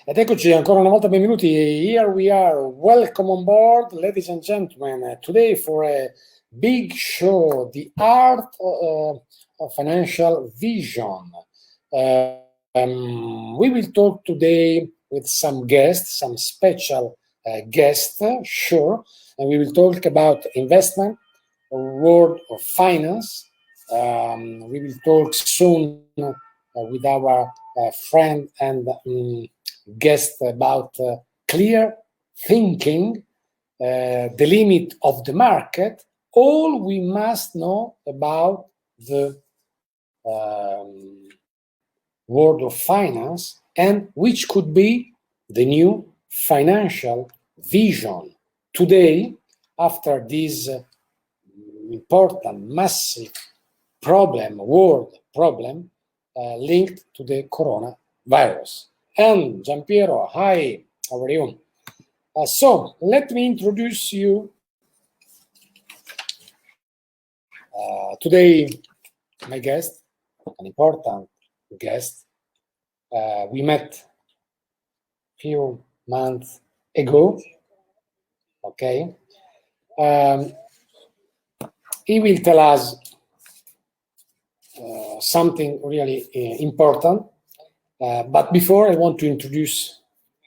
Ed eccoci ancora una volta, benvenuti. Here we are. Welcome on board, ladies and gentlemen. Today for a big show, the art of financial vision. We will talk today with some guests, some special guests, sure. And we will talk about investment, world of finance. We will talk soon with our friend and guest about clear thinking, the limit of the market, all we must know about the world of finance and which could be the new financial vision. Today, after this important, massive problem, world problem, linked to the coronavirus. And Giampiero, hi, how are you? So let me introduce you today, my guest, an important guest. We met a few months ago, okay? He will tell us something really important. But before, I want to introduce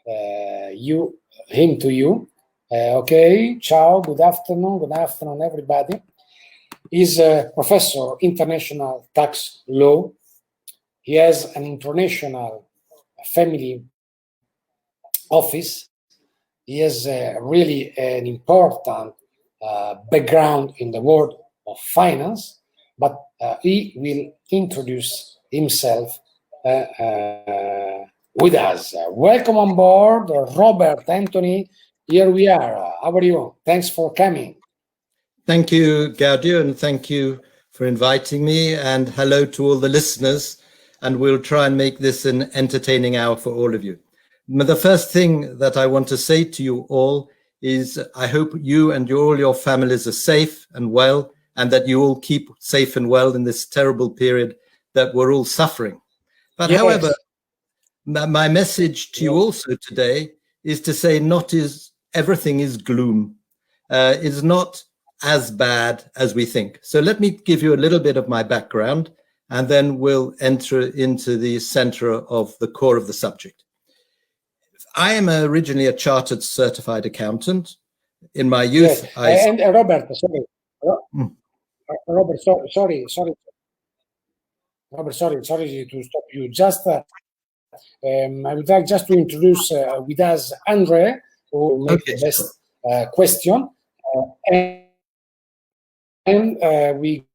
him to you. Okay, ciao, good afternoon, everybody. He's a professor of international tax law. He has an international family office. He has really an important background in the world of finance, but he will introduce himself with us. Welcome on board, Robert Anthony. Here we are. How are you? Thanks for coming. Thank you, Gaudio, and thank you for inviting me. And hello to all the listeners. And we'll try and make this an entertaining hour for all of you. But the first thing that I want to say to you all is I hope you and all your families are safe and well, and that you all keep safe and well in this terrible period that we're all suffering. But yes. However, my message to you also today is to say everything is gloom. It's not as bad as we think. So let me give you a little bit of my background, and then we'll enter into the center of the core of the subject. I am originally a chartered certified accountant. In my youth, yes. And Robert, sorry. Robert, sorry. Robert, sorry to stop you. Just, I would like just to introduce with us André, who will make the best question. And we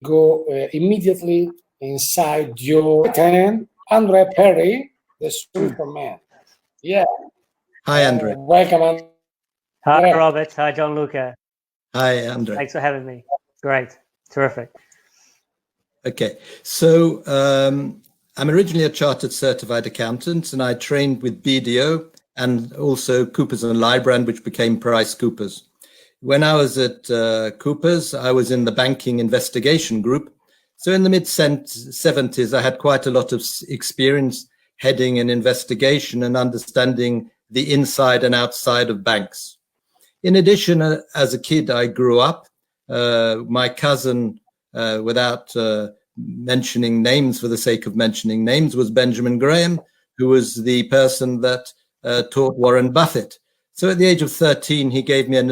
go immediately inside your 10, André Perry, the Superman. Yeah. Hi, André. Welcome, André. Hi, Robert. Hi, Gianluca. Hi, André. Thanks for having me. Great. Terrific. Okay. So I'm originally a chartered certified accountant, and I trained with BDO and also Coopers & Lybrand, which became Price Coopers. When I was at Coopers, I was in the banking investigation group. So in the mid-70s, I had quite a lot of experience heading an investigation and understanding the inside and outside of banks. In addition, as a kid, I grew up. My cousin, without mentioning names for the sake of mentioning names, was Benjamin Graham, who was the person that taught Warren Buffett. So at the age of 13, he gave me a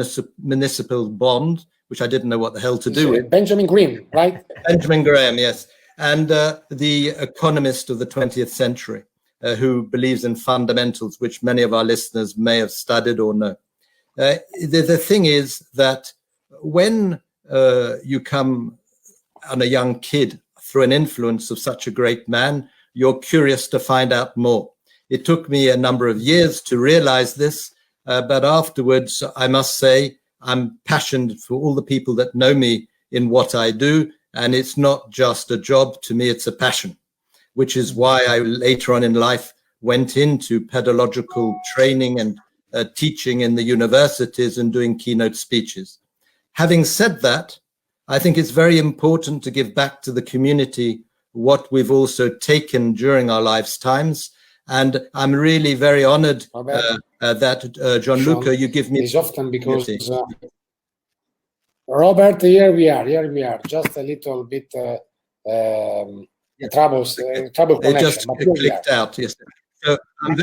municipal bond, which I didn't know what the hell to do with. Benjamin Graham, right? Benjamin Graham, yes. And the economist of the 20th century, who believes in fundamentals, which many of our listeners may have studied or know. The thing is that when you come on a young kid through an influence of such a great man, you're curious to find out more. It took me a number of years to realize this, but afterwards, I must say, I'm passionate for all the people that know me in what I do, and it's not just a job. To me, it's a passion, which is why I later on in life went into pedagogical training and teaching in the universities and doing keynote speeches. Having said that, I think it's very important to give back to the community what we've also taken during our lifetimes, And I'm really very honored that Gianluca, you give me. It's often because Robert, here we are. Just a little bit trouble connection. It just clicked out. Yes. So I'm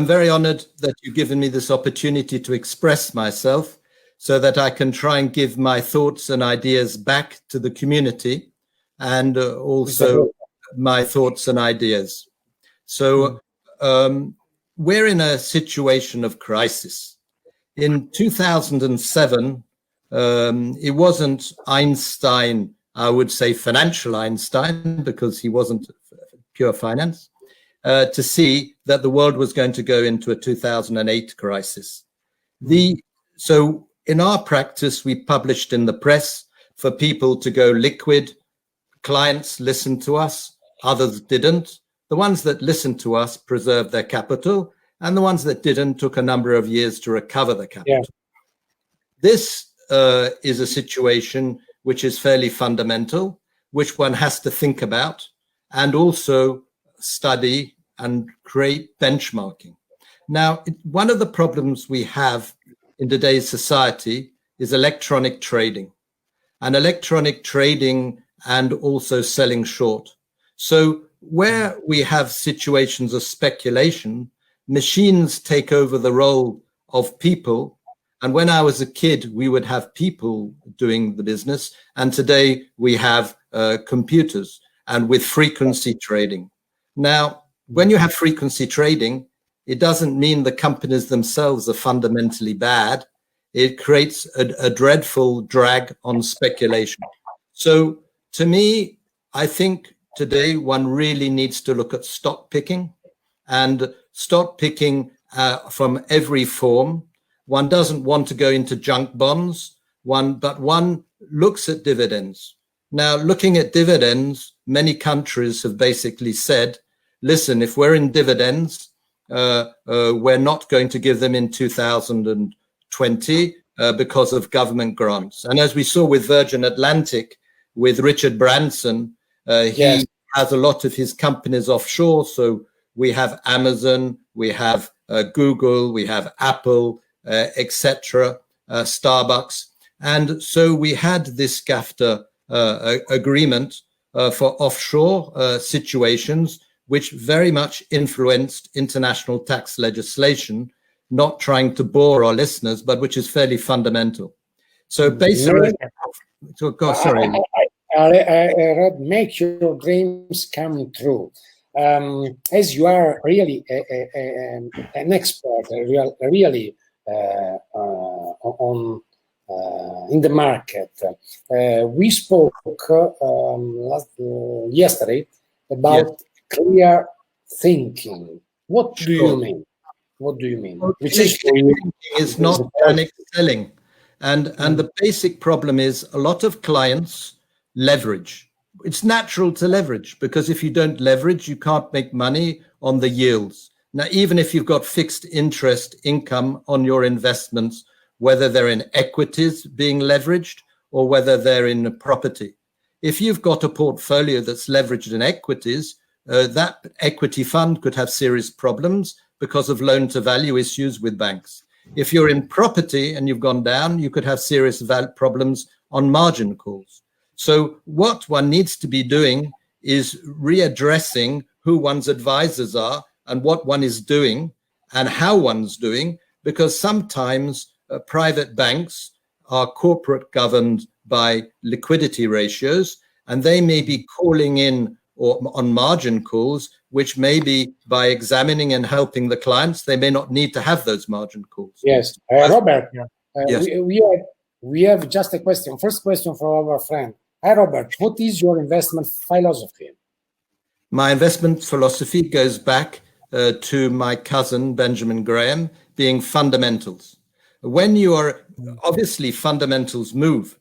very honored that you've given me this opportunity to express myself, so that I can try and give my thoughts and ideas back to the community, and also my thoughts and ideas. So we're in a situation of crisis. In 2007, it wasn't Einstein, I would say financial Einstein, because he wasn't pure finance, to see that the world was going to go into a 2008 crisis. So in our practice, we published in the press for people to go liquid. Clients listened to us, others didn't. The ones that listened to us preserved their capital, and the ones that didn't took a number of years to recover the capital. This is a situation which is fairly fundamental, which one has to think about and also study and create benchmarking. Now, one of the problems we have in today's society is electronic trading, and also selling short. So where we have situations of speculation, machines take over the role of people. And when I was a kid, we would have people doing the business. And today we have computers, and with frequency trading. Now, when you have frequency trading, it doesn't mean the companies themselves are fundamentally bad. It creates a dreadful drag on speculation. So to me, I think today one really needs to look at stock picking, and stock picking from every form. One doesn't want to go into junk bonds, but one looks at dividends. Now, looking at dividends, many countries have basically said, listen, if we're in dividends, we're not going to give them in 2020 because of government grants. And as we saw with Virgin Atlantic, with Richard Branson, he has a lot of his companies offshore. So we have Amazon, we have Google, we have Apple, etc., Starbucks. And so we had this GAFTA agreement for offshore situations, which very much influenced international tax legislation, not trying to bore our listeners, but which is fairly fundamental. So basically, sorry. Rod, make your dreams come true. As you are really an expert, really on in the market, we spoke yesterday about clear thinking. What do you mean? What do you mean? Which is not panic selling, and the basic problem is a lot of clients leverage. It's natural to leverage, because if you don't leverage, you can't make money on the yields. Now, even if you've got fixed interest income on your investments, whether they're in equities being leveraged or whether they're in property, if you've got a portfolio that's leveraged in equities, that equity fund could have serious problems because of loan to value issues with banks. If you're in property and you've gone down, you could have serious problems on margin calls. So what one needs to be doing is readdressing who one's advisors are and what one is doing and how one's doing, because sometimes private banks are corporate governed by liquidity ratios, and they may be calling in or on margin calls, which may be by examining and helping the clients, they may not need to have those margin calls. Yes, Robert, yes. We have just a question. First question from our friend. Hi, Robert. What is your investment philosophy? My investment philosophy goes back to my cousin, Benjamin Graham, being fundamentals. When you are, obviously fundamentals move.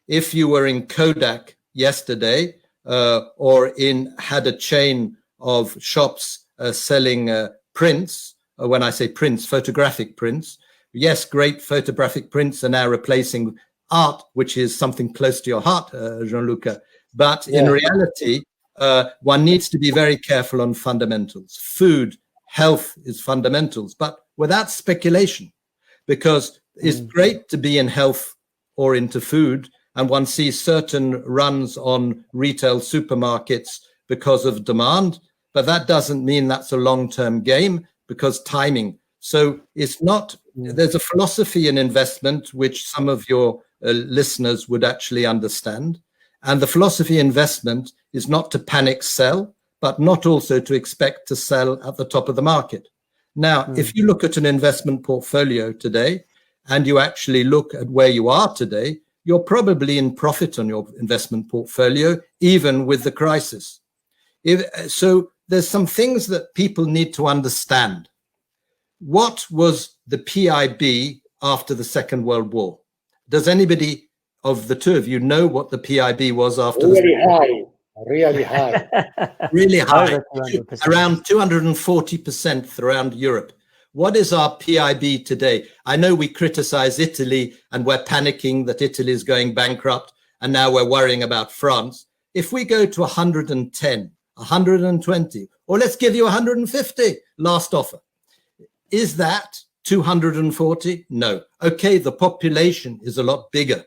If you were in Kodak yesterday or had a chain of shops selling prints, when I say prints, photographic prints, yes, great photographic prints are now replacing art, which is something close to your heart, Gianluca. But in reality, one needs to be very careful on fundamentals. Food, health is fundamentals, but without speculation, because it's great to be in health or into food, and one sees certain runs on retail supermarkets because of demand, but that doesn't mean that's a long-term game, because timing. So it's not, there's a philosophy in investment which some of your listeners would actually understand. And the philosophy investment is not to panic sell, but not also to expect to sell at the top of the market. Now, if you look at an investment portfolio today, and you actually look at where you are today, you're probably in profit on your investment portfolio, even with the crisis. So there's some things that people need to understand. What was the PIB after the Second World War? Does anybody of the two of you know what the PIB was after really high, really high. Really high, Over 200%. around 240% around Europe. What is our PIB today? I know we criticize Italy and we're panicking that Italy is going bankrupt, and now we're worrying about France. If we go to 110, 120, or let's give you 150, last offer. Is that 240? No. Okay, the population is a lot bigger.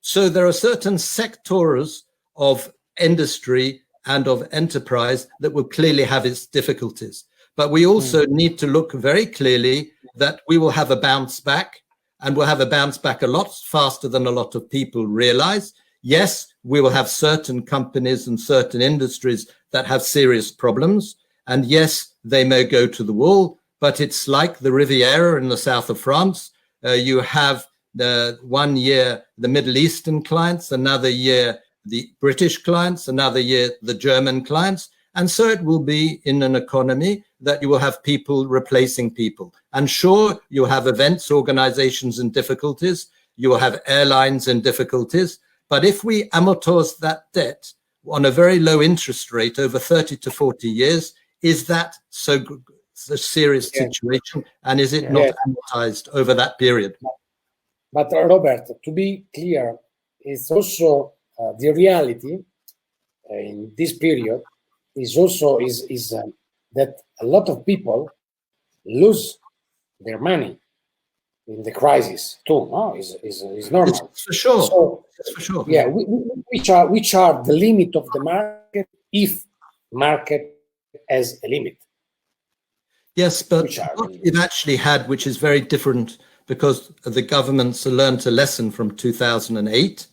So there are certain sectors of industry and of enterprise that will clearly have its difficulties. But we also need to look very clearly that we will have a bounce back, and we'll have a bounce back a lot faster than a lot of people realize. Yes, we will have certain companies and certain industries that have serious problems. And yes, they may go to the wall, but it's like the Riviera in the south of France. You have the 1 year, the Middle Eastern clients, another year, the British clients, another year, the German clients. And so it will be in an economy that you will have people replacing people. And sure, you have events, organizations in difficulties. You will have airlines in difficulties. But if we amortize that debt on a very low interest rate over 30 to 40 years, is that so a serious situation? And is it not amortized over that period? But Robert, to be clear, it's also the reality in this period is also that a lot of people lose their money in the crisis too. No, is normal. It's for sure. So, it's for sure. Yeah, which are the limit of the market if market has a limit. Yes, but what we've actually had, which is very different, because the governments learned a lesson from 2008,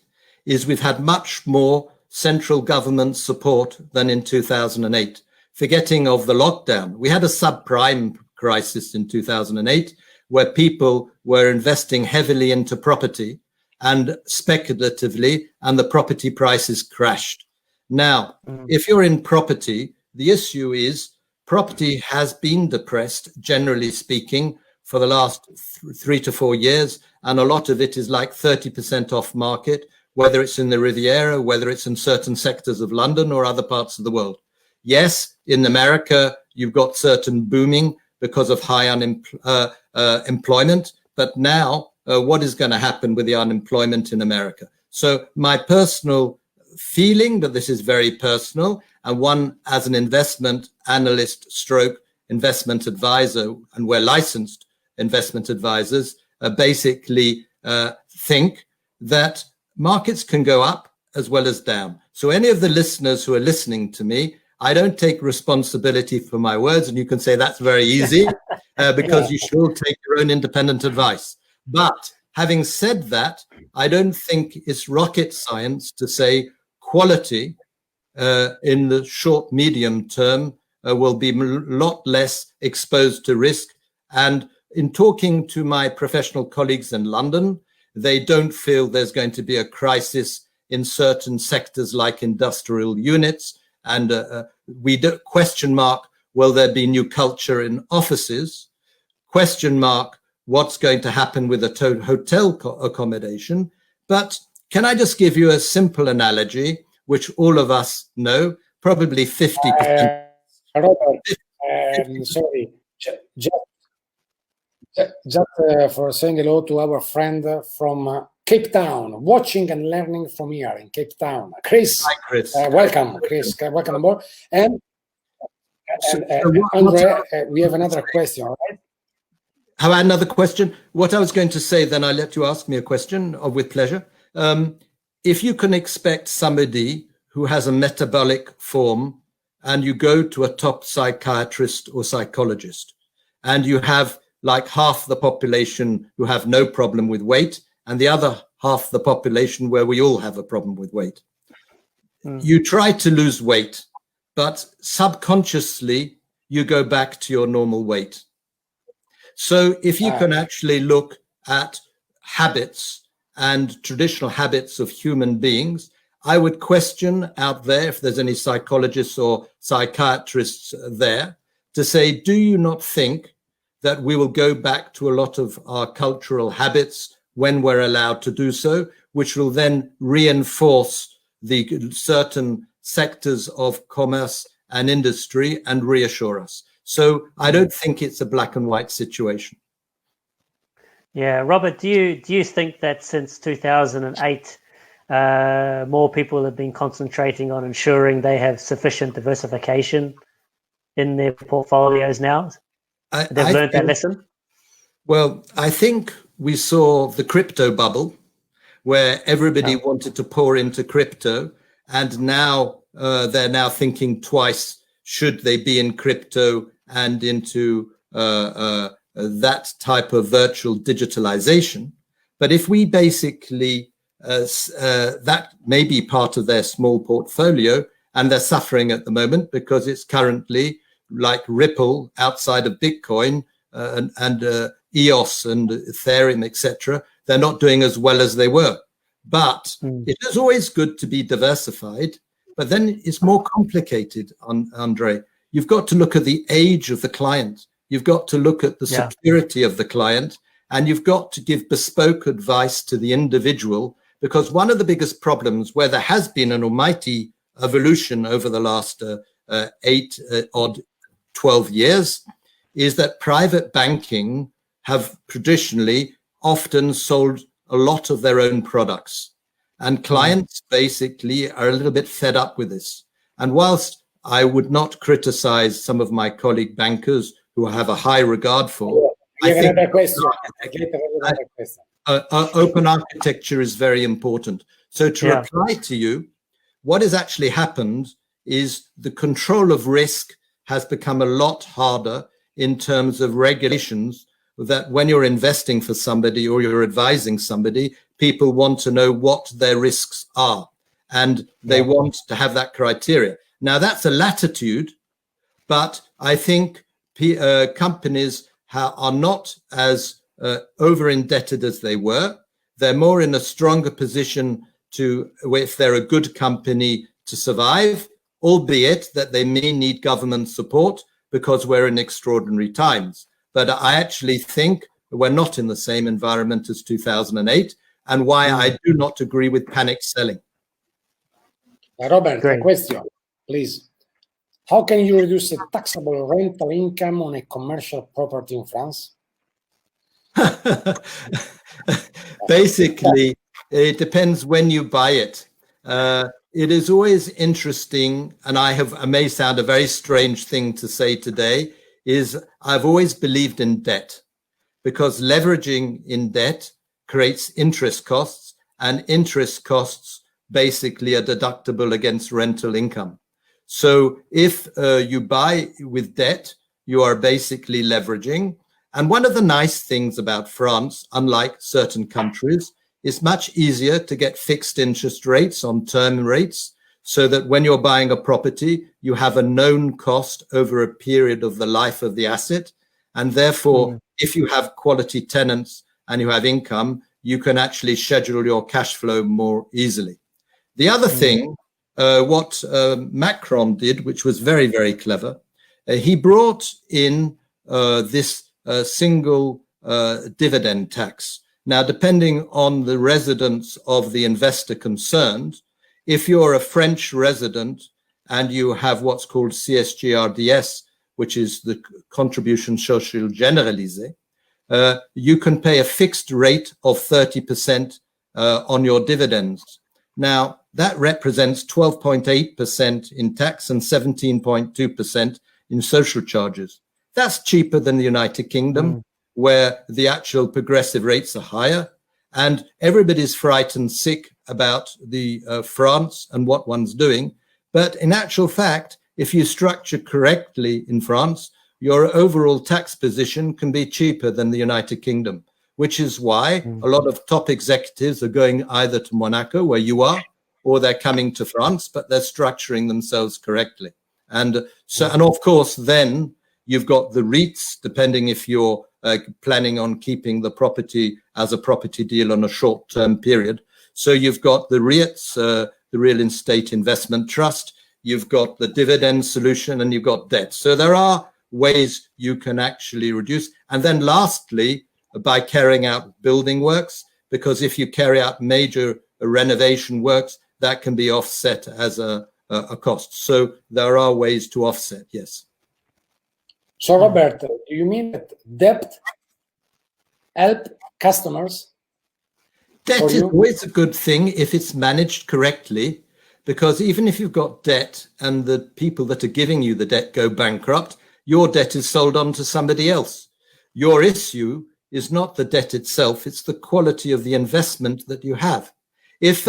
is we've had much more central government support than in 2008. Forgetting of the lockdown, we had a subprime crisis in 2008 where people were investing heavily into property and speculatively, and the property prices crashed. Now, if you're in property, the issue is property has been depressed, generally speaking, for the last 3 to 4 years, and a lot of it is like 30% off market, whether it's in the Riviera, whether it's in certain sectors of London or other parts of the world. Yes, in America, you've got certain booming because of high employment, but now what is going to happen with the unemployment in America? So my personal feeling, but this is very personal, and one as an investment analyst stroke investment advisor, and we're licensed investment advisors, basically think that markets can go up as well as down. So any of the listeners who are listening to me, I don't take responsibility for my words, and you can say that's very easy because you should all take your own independent advice. But having said that, I don't think it's rocket science to say quality in the short, medium term will be a lot less exposed to risk. And in talking to my professional colleagues in London, they don't feel there's going to be a crisis in certain sectors like industrial units. And we do question mark, will there be new culture in offices? Question mark, what's going to happen with the hotel accommodation? But can I just give you a simple analogy, which all of us know, probably 50%. Robert, sorry, just for saying hello to our friend from Cape Town, watching and learning from here in Cape Town. Chris, Hi, Chris. welcome, Chris. Welcome aboard. And André, we have another question. Right? Have I another question? What I was going to say, then I'll let you ask me a question with pleasure. If you can expect somebody who has a metabolic form and you go to a top psychiatrist or psychologist and you have like half the population who have no problem with weight and the other half the population where we all have a problem with weight. You try to lose weight, but subconsciously you go back to your normal weight. So if you can actually look at habits and traditional habits of human beings, I would question out there if there's any psychologists or psychiatrists there to say, do you not think that we will go back to a lot of our cultural habits when we're allowed to do so, which will then reinforce the certain sectors of commerce and industry and reassure us? So I don't think it's a black and white situation. Yeah, Robert, do you think that since 2008, more people have been concentrating on ensuring they have sufficient diversification in their portfolios now? They've learned that lesson? Well, I think we saw the crypto bubble where everybody wanted to pour into crypto, and now they're now thinking twice, should they be in crypto and into that type of virtual digitalization. But if we basically, that may be part of their small portfolio, and they're suffering at the moment because it's currently like Ripple outside of Bitcoin and EOS and Ethereum, etc. They're not doing as well as they were. But it is always good to be diversified, but then it's more complicated, André. You've got to look at the age of the client. You've got to look at the security of the client, and you've got to give bespoke advice to the individual, because one of the biggest problems where there has been an almighty evolution over the last 12 years is that private banking have traditionally often sold a lot of their own products, and clients basically are a little bit fed up with this. And whilst I would not criticize some of my colleague bankers who I have a high regard for, I think open architecture is very important. So to reply to you, what has actually happened is the control of risk has become a lot harder in terms of regulations, that when you're investing for somebody or you're advising somebody, people want to know what their risks are, and they want to have that criteria. Now, that's a latitude, but I think companies are not as over-indebted as they were. They're more in a stronger position to, if they're a good company, to survive, albeit that they may need government support because we're in extraordinary times. But I actually think we're not in the same environment as 2008, and why I do not agree with panic selling. Robert, a question, please. How can you reduce the taxable rental income on a commercial property in France? Basically, it depends when you buy it. It is always interesting, and I may sound a very strange thing to say today, is I've always believed in debt, because leveraging in debt creates interest costs, and interest costs basically are deductible against rental income. So if you buy with debt, you are basically leveraging. And one of the nice things about France, unlike certain countries, is much easier to get fixed interest rates on term rates, so that when you're buying a property, you have a known cost over a period of the life of the asset. And therefore, if you have quality tenants and you have income, you can actually schedule your cash flow more easily. The other thing, what Macron did, which was very, very clever, he brought in this single dividend tax. Now, depending on the residence of the investor concerned, if you're a French resident and you have what's called CSGRDS, which is the contribution sociale généralisée, you can pay a fixed rate of 30% on your dividends. Now, that represents 12.8% in tax and 17.2% in social charges. That's cheaper than the United Kingdom, where the actual progressive rates are higher. And everybody's frightened sick about the France and what one's doing. But in actual fact, if you structure correctly in France, your overall tax position can be cheaper than the United Kingdom, which is why a lot of top executives are going either to Monaco, where you are, or they're coming to France, but they're structuring themselves correctly. And so, and of course, then you've got the REITs, depending if you're planning on keeping the property as a property deal on a short-term period. So you've got the REITs, the Real Estate Investment Trust, you've got the dividend solution, and you've got debt. So there are ways you can actually reduce. And then lastly, by carrying out building works, because if you carry out major renovation works, that can be offset as a cost. So there are ways to offset, yes. So, Robert, do you mean that debt help customers? Debt is always a good thing if it's managed correctly, because even if you've got debt and the people that are giving you the debt go bankrupt, your debt is sold on to somebody else. Your issue is not the debt itself, it's the quality of the investment that you have. If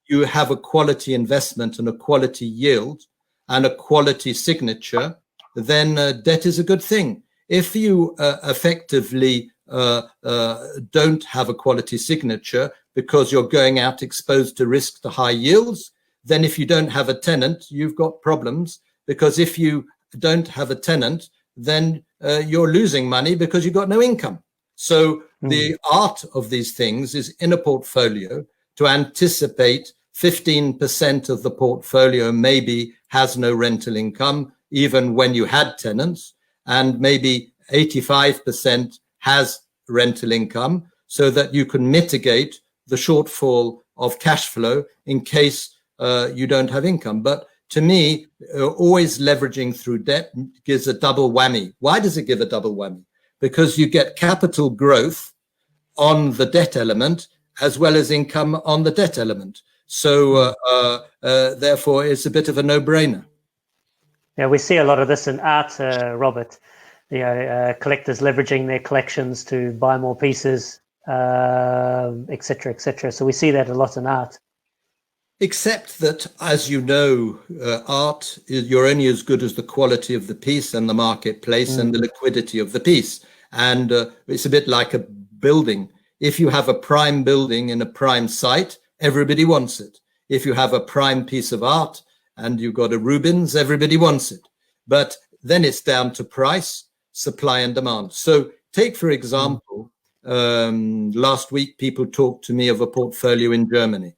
you have a quality investment and a quality yield and a quality signature, then debt is a good thing. If you effectively don't have a quality signature because you're going out exposed to risk to high yields, then if you don't have a tenant, you've got problems, because if you don't have a tenant, then you're losing money because you've got no income. So the art of these things is in a portfolio to anticipate 15% of the portfolio maybe has no rental income, even when you had tenants, and maybe 85% has rental income, so that you can mitigate the shortfall of cash flow in case you don't have income. But to me, always leveraging through debt gives a double whammy. Why does it give a double whammy? Because you get capital growth on the debt element as well as income on the debt element. So therefore, it's a bit of a no-brainer. Yeah, we see a lot of this in art, Robert. You know, collectors leveraging their collections to buy more pieces, et cetera, et cetera. So we see that a lot in art. Except that, as you know, art, you're only as good as the quality of the piece and the marketplace and the liquidity of the piece. And it's a bit like a building. If you have a prime building in a prime site, everybody wants it. If you have a prime piece of art and you've got a Rubens, everybody wants it. But then it's down to price, supply and demand. So take, for example, last week, people talked to me of a portfolio in Germany.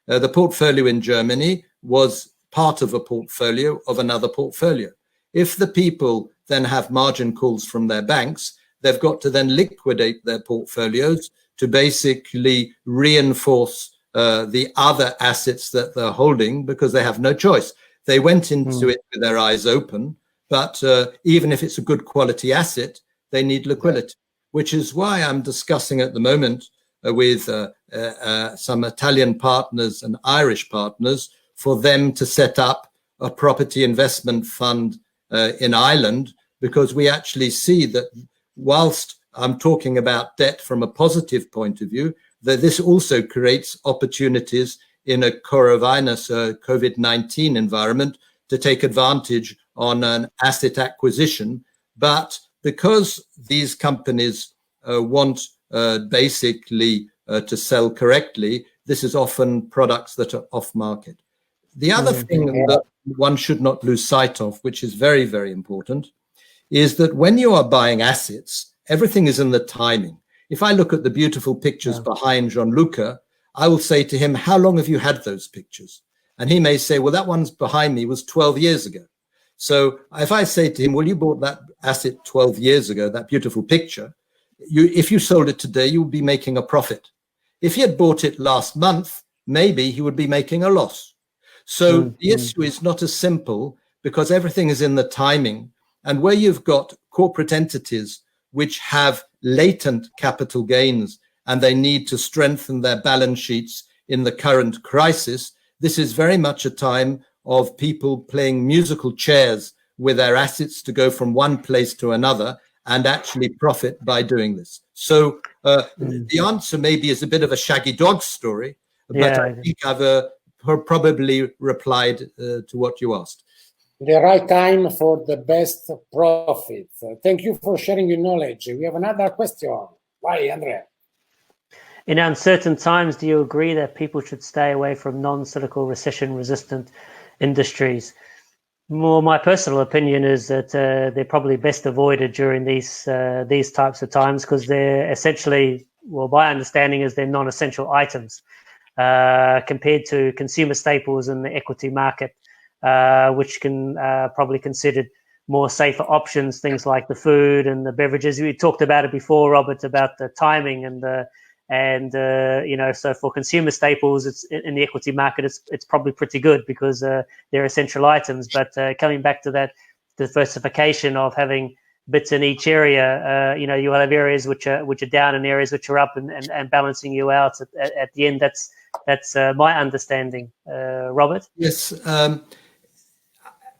The portfolio in Germany was part of a portfolio of another portfolio. If the people then have margin calls from their banks, they've got to then liquidate their portfolios to basically reinforce the other assets that they're holding, because they have no choice. They went into it with their eyes open, but even if it's a good quality asset, they need liquidity, which is why I'm discussing at the moment with some Italian partners and Irish partners for them to set up a property investment fund in Ireland, because we actually see that whilst I'm talking about debt from a positive point of view, that this also creates opportunities in a coronavirus, COVID-19 environment to take advantage on an asset acquisition. But because these companies want basically to sell correctly, this is often products that are off market. The other thing that one should not lose sight of, which is very, very important, is that when you are buying assets, everything is in the timing. If I look at the beautiful pictures behind Gianluca, I will say to him, how long have you had those pictures? And he may say, well, that one's behind me was 12 years ago. So if I say to him, well, you bought that asset 12 years ago, that beautiful picture, if you sold it today, you would be making a profit. If he had bought it last month, maybe he would be making a loss. So the issue is not as simple, because everything is in the timing. And where you've got corporate entities which have latent capital gains and they need to strengthen their balance sheets in the current crisis, this is very much a time of people playing musical chairs with their assets to go from one place to another and actually profit by doing this. So the answer maybe is a bit of a shaggy dog story, but I think I've probably replied to what you asked. The right time for the best profit. Thank you for sharing your knowledge. We have another question. Why, André? In uncertain times, do you agree that people should stay away from non-cyclical recession-resistant industries? Well, my personal opinion is that they're probably best avoided during these types of times because they're essentially, well, my understanding is they're non-essential items compared to consumer staples in the equity market, which can probably considered more safer options, things like the food and the beverages. We talked about it before, Robert, about the timing and so for consumer staples, it's in the equity market, it's probably pretty good because they're essential items. But coming back to that diversification of having bits in each area, you'll have areas which are down and areas which are up, and balancing you out at the end. That's my understanding, Robert. Yes,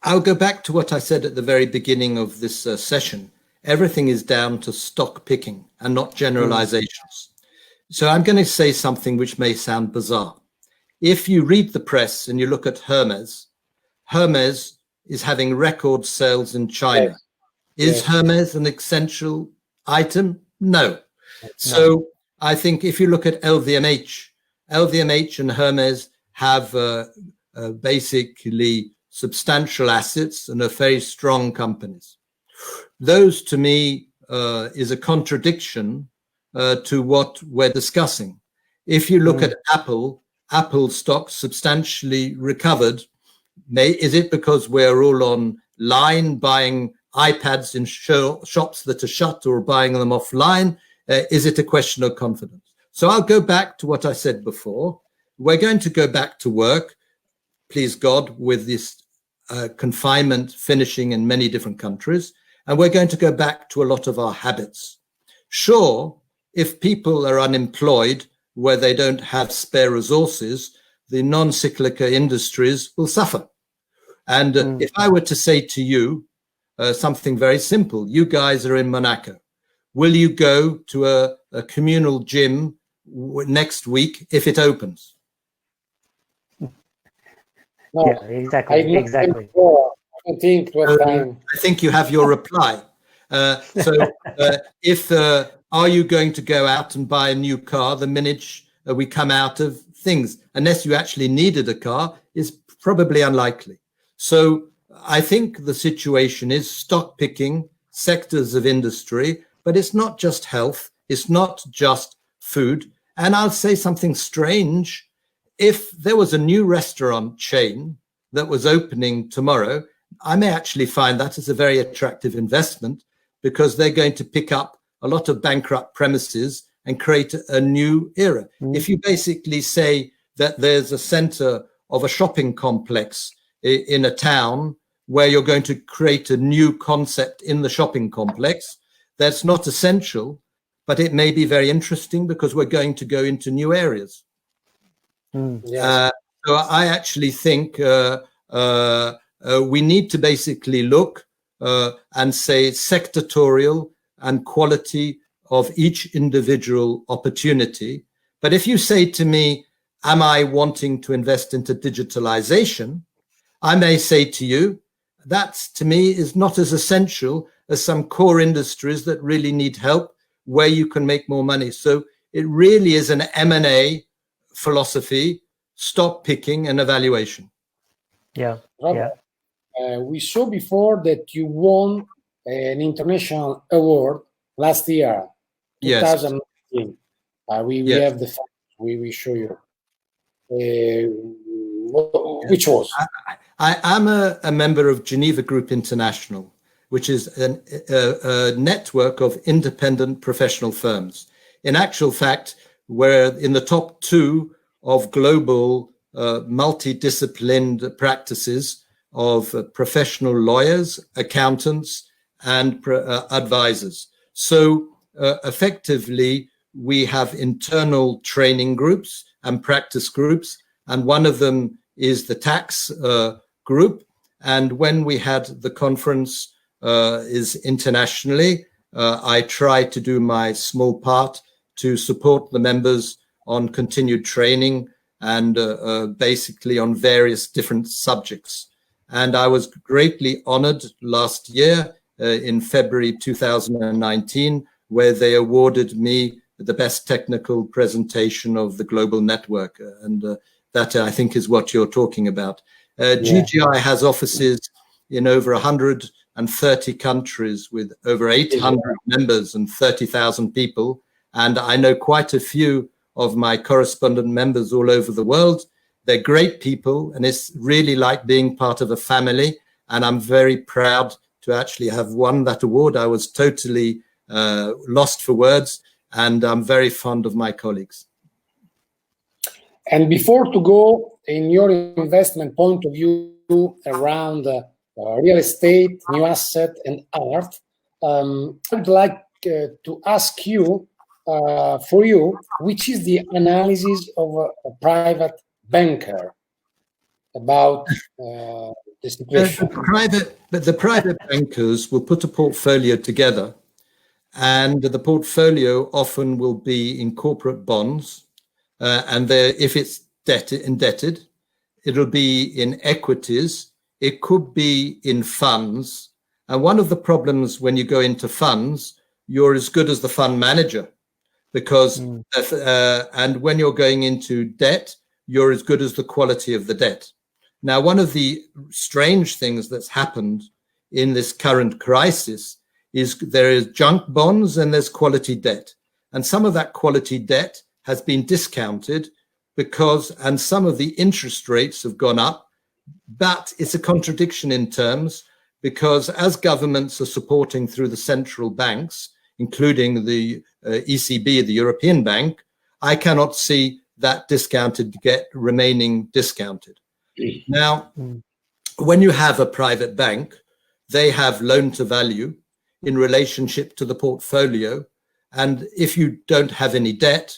I'll go back to what I said at the very beginning of this session. Everything is down to stock picking and not generalizations. So I'm going to say something which may sound bizarre. If you read the press and you look at Hermes is having record sales in China. Yes. Is Hermes an essential item? No. So I think if you look at LVMH and Hermes have basically substantial assets and are very strong companies. Those, to me, is a contradiction to what we're discussing. If you look at Apple stock substantially recovered. Is it because we're all online buying iPads in shops that are shut or buying them offline? Is it a question of confidence? So I'll go back to what I said before. We're going to go back to work, please God, with this confinement finishing in many different countries. And we're going to go back to a lot of our habits. Sure, if people are unemployed where they don't have spare resources, the non-cyclical industries will suffer. And if I were to say to you something very simple, you guys are in Monaco. Will you go to a communal gym next week if it opens? No, yeah, exactly. I think you have your reply. Are you going to go out and buy a new car the minute we come out of things? Unless you actually needed a car, is probably unlikely. So I think the situation is stock picking sectors of industry, but it's not just health. It's not just food. And I'll say something strange. If there was a new restaurant chain that was opening tomorrow, I may actually find that as a very attractive investment because they're going to pick up a lot of bankrupt premises and create a new era. If you basically say that there's a center of a shopping complex in a town where you're going to create a new concept in the shopping complex, that's not essential, but it may be very interesting because we're going to go into new areas. Yes. So I actually think we need to basically look and say sectorial and quality of each individual opportunity. But if you say to me, am I wanting to invest into digitalization? I may say to you, that to me is not as essential as some core industries that really need help where you can make more money. So it really is an M&A philosophy, stock picking and evaluation. Yeah. Robert, we saw before that you won an international award last year, 2019. We have the fact. We show you. Which was? I am a member of Geneva Group International, which is a network of independent professional firms. In actual fact, we're in the top 2 of global multidisciplined practices of professional lawyers, accountants, and advisors. So effectively, we have internal training groups and practice groups, and one of them is the tax group. And when we had the conference is internationally, I try to do my small part to support the members on continued training and basically on various different subjects. And I was greatly honored last year in February 2019, where they awarded me the best technical presentation of the global network. And that I think is what you're talking about. GGI has offices in over 130 countries with over 800 members and 30,000 people. And I know quite a few of my correspondent members all over the world. They're great people, and it's really like being part of a family. And I'm very proud to actually have won that award. I was totally lost for words, and I'm very fond of my colleagues. And before to go in your investment point of view around real estate, new asset, and art, I'd like to ask you, for you, which is the analysis of a private banker about the situation? The private bankers will put a portfolio together, and the portfolio often will be in corporate bonds, and if it's indebted, it'll be in equities. It could be in funds. And one of the problems when you go into funds, you're as good as the fund manager, because and when you're going into debt, you're as good as the quality of the debt. Now, one of the strange things that's happened in this current crisis is there is junk bonds and there's quality debt. And some of that quality debt has been discounted and some of the interest rates have gone up, but it's a contradiction in terms, because as governments are supporting through the central banks, including the ECB, the European Bank, I cannot see that discounted debt remaining discounted. Now, when you have a private bank, they have loan to value in relationship to the portfolio. And if you don't have any debt,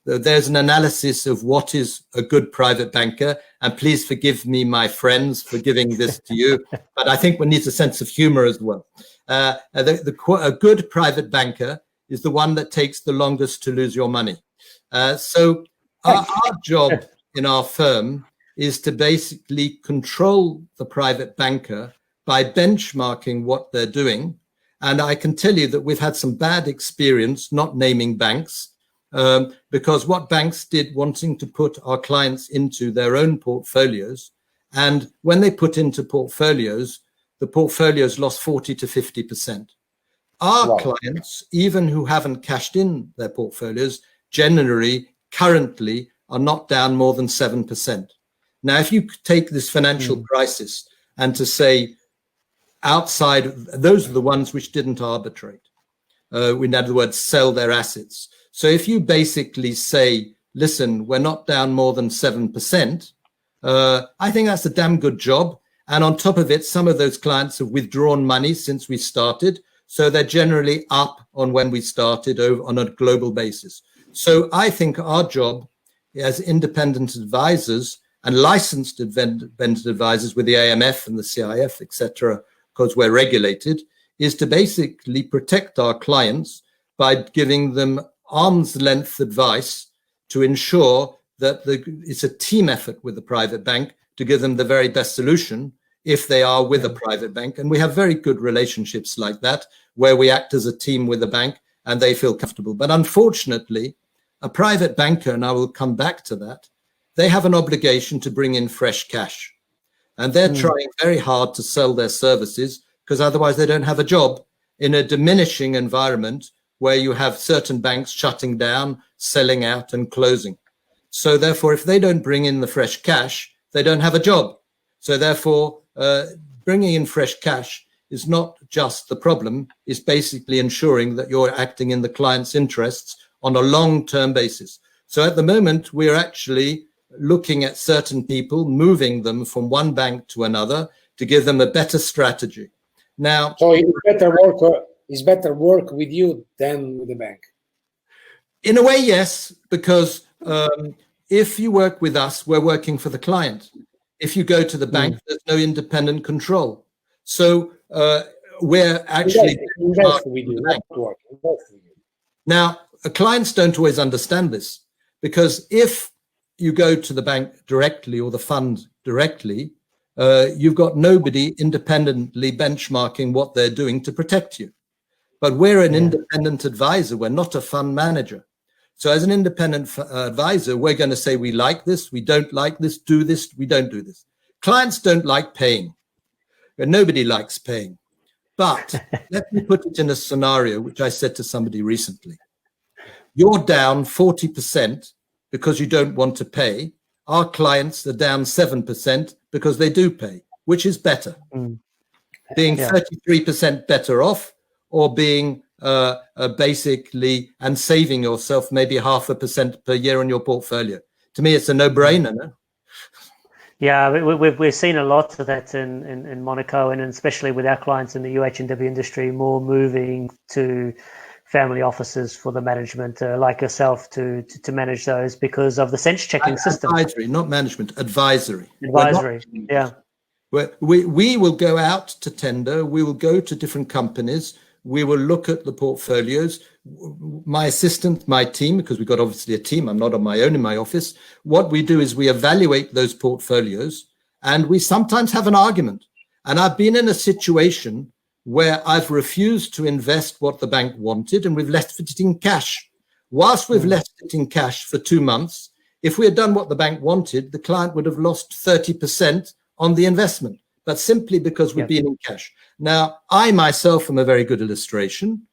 there's an analysis of what is a good private banker. And please forgive me, my friends, for giving this to you, but I think one needs a sense of humor as well. A good private banker is the one that takes the longest to lose your money. So our job in our firm is to basically control the private banker by benchmarking what they're doing. And I can tell you that we've had some bad experience, not naming banks, because what banks did wanting to put our clients into their own portfolios. And when they put into portfolios, the portfolios lost 40 to 50%. Our clients, even who haven't cashed in their portfolios, generally, currently, are not down more than 7%. Now, if you take this financial crisis and to say outside, those are the ones which didn't arbitrate. In other words, sell their assets. So if you basically say, listen, we're not down more than 7%, I think that's a damn good job. And on top of it, some of those clients have withdrawn money since we started. So they're generally up on when we started on a global basis. So I think our job as independent advisors and licensed independent advisors with the AMF and the CIF, etc., because we're regulated, is to basically protect our clients by giving them arm's length advice to ensure that it's a team effort with the private bank to give them the very best solution if they are with a private bank. And we have very good relationships like that, where we act as a team with the bank and they feel comfortable. But unfortunately, a private banker, and I will come back to that, they have an obligation to bring in fresh cash. And they're trying very hard to sell their services, because otherwise they don't have a job in a diminishing environment where you have certain banks shutting down, selling out and closing. So therefore, if they don't bring in the fresh cash, they don't have a job. So therefore, bringing in fresh cash is not just the problem, it's basically ensuring that you're acting in the client's interests on a long-term basis. So at the moment, we're actually looking at certain people, moving them from one bank to another to give them a better strategy. Now, so it's better work with you than with the bank. In a way, yes, because if you work with us, we're working for the client. If you go to the bank, there's no independent control. So we're actually invest with you, not work. Invest with you. Now, clients don't always understand this, because if you go to the bank directly or the fund directly, you've got nobody independently benchmarking what they're doing to protect you. But we're an independent advisor. We're not a fund manager. So as an independent advisor, we're going to say, we like this, we don't like this, do this, we don't do this. Clients don't like paying. Nobody likes paying. But let me put it in a scenario, which I said to somebody recently. You're down 40% because you don't want to pay. Our clients are down 7% because they do pay. Which is better? Being 33% better off, or being basically and saving yourself maybe 0.5% per year on your portfolio? To me, it's a no-brainer. No? Yeah, we've seen a lot of that in Monaco, and especially with our clients in the UHNW industry, more moving to family offices for the management, like yourself, to manage those because of the sense checking system. Advisory, not management, advisory. Advisory, yeah. We will go out to tender. We will go to different companies. We will look at the portfolios. My assistant, my team, because we've got obviously a team, I'm not on my own in my office. What we do is we evaluate those portfolios, and we sometimes have an argument. And I've been in a situation where I've refused to invest what the bank wanted, and we've left it in cash. Whilst we've left it in cash for 2 months, if we had done what the bank wanted, the client would have lost 30% on the investment, but simply because we've been in cash. Now, I myself am a very good illustration.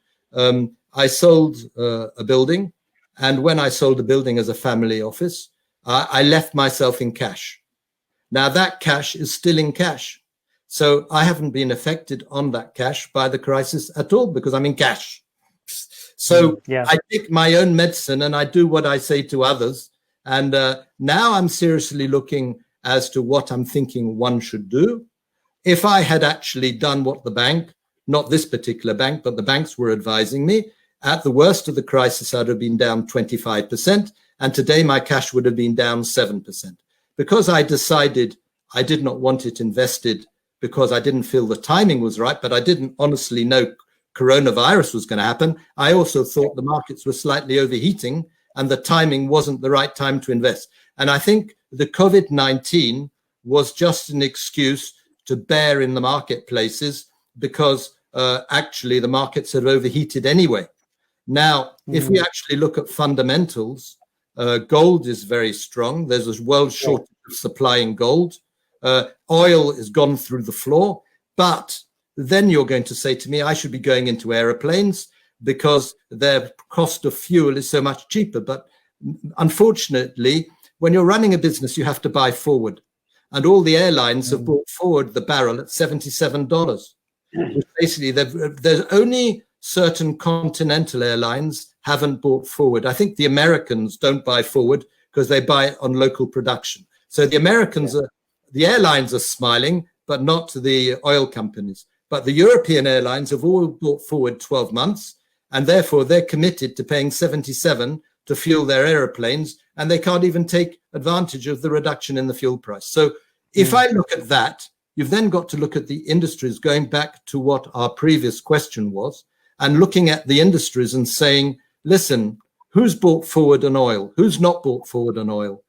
I sold a building, and when I sold a building as a family office, I left myself in cash. Now, that cash is still in cash. So I haven't been affected on that cash by the crisis at all, because I'm in cash. So I take my own medicine and I do what I say to others. And now I'm seriously looking as to what I'm thinking one should do. If I had actually done what the bank, not this particular bank, but the banks were advising me, at the worst of the crisis, I'd have been down 25%. And today my cash would have been down 7%. Because I decided I did not want it invested because I didn't feel the timing was right, but I didn't honestly know coronavirus was going to happen. I also thought the markets were slightly overheating and the timing wasn't the right time to invest. And I think the COVID-19 was just an excuse to bear in the marketplaces, because actually the markets had overheated anyway. Now, if we actually look at fundamentals, gold is very strong. There's a world shortage of supply in gold. Oil has gone through the floor. But then you're going to say to me, I should be going into aeroplanes because their cost of fuel is so much cheaper. But unfortunately, when you're running a business, you have to buy forward. And all the airlines have brought forward the barrel at $77. Which basically, there's only certain continental airlines haven't bought forward. I think the Americans don't buy forward because they buy on local production. So the Americans the airlines are smiling, but not the oil companies. But the European airlines have all bought forward 12 months, and therefore they're committed to paying 77 to fuel their airplanes, and they can't even take advantage of the reduction in the fuel price. So if I look at that, you've then got to look at the industries, going back to what our previous question was, and looking at the industries and saying, listen, who's bought forward on oil? Who's not bought forward on oil?